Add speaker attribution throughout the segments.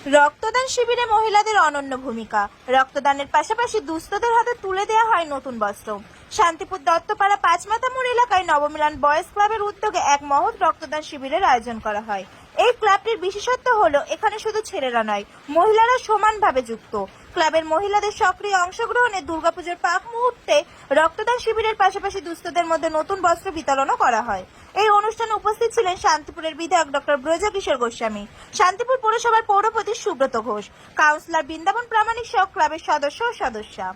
Speaker 1: রক্তদান শিবিরে মহিলাদের অনন্য ভূমিকা। রক্তদানের পাশাপাশি দুস্থদের হাতে তুলে দেওয়া হয় নতুন বস্ত্র। শান্তিপুর দত্তপাড়া পাঁচমাথা মোড় এলাকায় নবমিলন বয়েজ ক্লাবের উদ্যোগে এক মহৎ রক্তদান শিবিরের আয়োজন করা হয়। এই ক্লাবটির বিশেষত্ব হলো এখানে শুধু ছেলেরা নয়, মহিলারা সমানভাবে যুক্ত। ক্লাবের মহিলাদের সক্রিয় অংশগ্রহণে দুর্গাপুজোর প্রাক মুহূর্তে রক্তদান শিবিরের পাশাপাশি দুস্থদের মধ্যে নতুন বস্ত্র বিতরণও করা হয়। এই অনুষ্ঠানে উপস্থিত ছিলেন শান্তিপুরের বিধায়ক ডক্টর ব্রজকিশোর গোস্বামী, শান্তিপুর পৌরসভার পৌরপতি সুব্রত ঘোষ, কাউন্সিলর বৃন্দাবন প্রামাণিক সহ ক্লাবের সদস্য ও সদস্যা।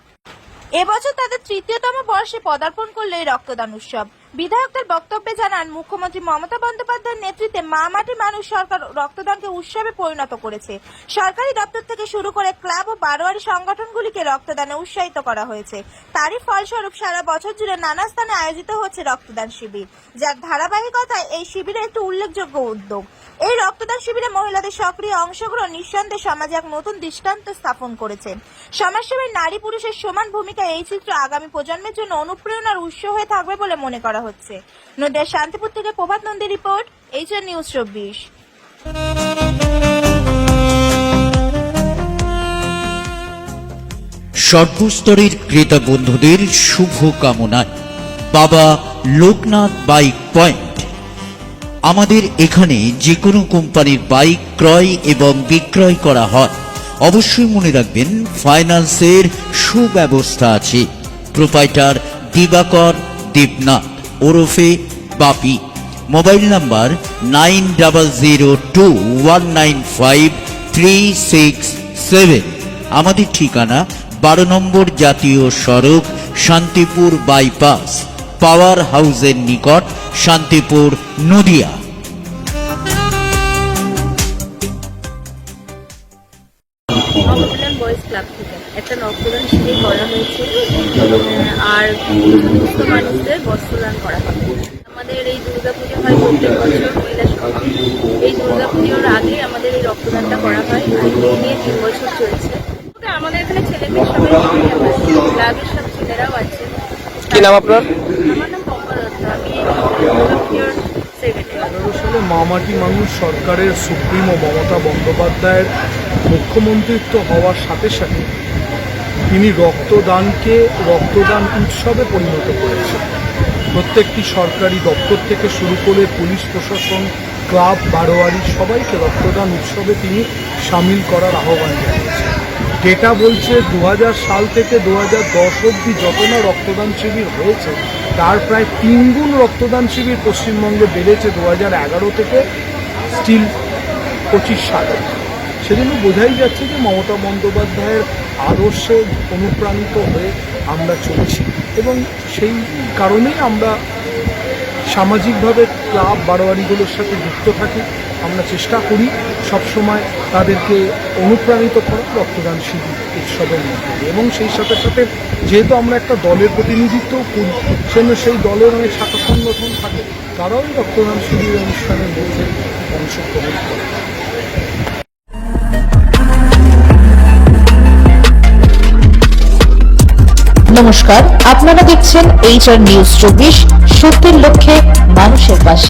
Speaker 1: এবছর তাদের তৃতীয়তম বর্ষে পদার্পণ করল এই রক্তদান উৎসব। বিধায়ক তার বক্তব্যে জানান, মুখ্যমন্ত্রী মমতা বন্দ্যোপাধ্যায়ের নেতৃত্বে মা মাটি মানুষ সরকার রক্তদানকে উৎসবে পরিণত করেছে। সরকারি দপ্তর থেকে শুরু করে ক্লাব ও বারোয়ারি সংগঠনগুলিকে রক্তদানে উৎসাহিত করা হয়েছে। তারই ফলস্বরূপ সারা বছর জুড়ে নানা স্থানে আয়োজিত হচ্ছে রক্তদান শিবির, যার ধারাবাহিকতায় এই শিবিরে একটি উল্লেখযোগ্য উদ্যোগ। এই রক্তদান শিবিরে মহিলাদের সক্রিয় অংশগ্রহণ নিঃসন্দেহে সমাজে এক নতুন দৃষ্টান্ত স্থাপন করেছে। সমাজসেবায় নারী পুরুষের সমান ভূমিকা এই চিত্র আগামী প্রজন্মের জন্য অনুপ্রেরণার উৎস হয়ে থাকবে বলে মনে করা হচ্ছে। নদিয়া শান্তিপুর থেকে প্রভাত নন্দী রিপোর্ট, এইচআর নিউজ 24।
Speaker 2: সর্বস্তরের ক্রেতা বন্ধুদের শুভ কামনায় বাবা লোকনাথ বাইক পয়েন্ট। আমাদের এখানে যে কোনো কোম্পানির বাইক ক্রয় এবং বিক্রয় করা হয়। অবশ্যই মনে রাখবেন, ফাইন্যান্সের সুব্যবস্থা আছে। প্রোপাইটার দিবাকর দেবনাথ ওরফে বাপি। Mobile number 9002195367। আমাদের ঠিকানা 12 নম্বর জাতীয় সড়ক, শান্তিপুর বাইপাস, পাওয়ার হাউসের নিকট, শান্তিপুর, নদিয়া।
Speaker 3: নবমিলন বয়েজ ক্লাব থেকে একটা রক্তদান শিবির করা হয়েছে, আর দুস্থ মানুষদের বস্ত্রদান করা হবে। আমাদের এই দুর্গাপুজো হয় প্রত্যেক বছর মহিলা সমিতি। এই দুর্গাপুজোর আগে আমাদের এই রক্তদানটা করা হয়, আর এই নিয়ে 3 বছর চলছে। আমাদের এখানে ছেলেমেয়ে সবাই ক্লাবের সব ছেলেরাও আছে।
Speaker 4: কি নাম আপনার?
Speaker 3: আমার নাম পম্পা দত্ত, আমি দুর্গাপুজোর সেক্রেটারি।
Speaker 5: 2018 সালে মা মাটি মানুষ সরকারের সুপ্রিমো মমতা বন্দ্যোপাধ্যায়ের মুখ্যমন্ত্রিত্ব হওয়ার সাথে সাথে তিনি রক্তদানকে রক্তদান উৎসবে পরিণত করেছেন। প্রত্যেকটি সরকারি দপ্তর থেকে শুরু করে পুলিশ প্রশাসন, ক্লাব, বারোয়ারি সবাইকে রক্তদান উৎসবে তিনি সামিল করার আহ্বান জানিয়েছেন। ডেটা বলছে 2000 সাল থেকে 2010 অবধি যত না রক্তদান শিবির হয়েছে, তার প্রায় 3 গুণ রক্তদান শিবির পশ্চিমবঙ্গে বেড়েছে 2011 থেকে স্টিল 25 সাল। সেজন্য বোঝাই যাচ্ছে যে মমতা বন্দ্যোপাধ্যায়ের আদর্শে অনুপ্রাণিত হয়ে আমরা চলছি, এবং সেই কারণেই আমরা সামাজিকভাবে ক্লাব বারোয়ারিগুলোর সাথে যুক্ত থাকি। আমরা চেষ্টা করি সবসময় তাদেরকে অনুপ্রাণিত করা রক্তদান শিবির উৎসবের মধ্যে, এবং সেই সাথে সাথে যেহেতু আমরা একটা দলের প্রতিনিধিত্বও করি, সেজন্য সেই দলের অনেক শাখা সংগঠন থাকে, তারাও এই রক্তদান শিবির অনুষ্ঠানের মধ্যে অংশগ্রহণ করে।
Speaker 6: নমস্কার, আপনারা দেখছেন এইচআর নিউজ 24, সত্যের লক্ষ্যে মানুষের পাশে।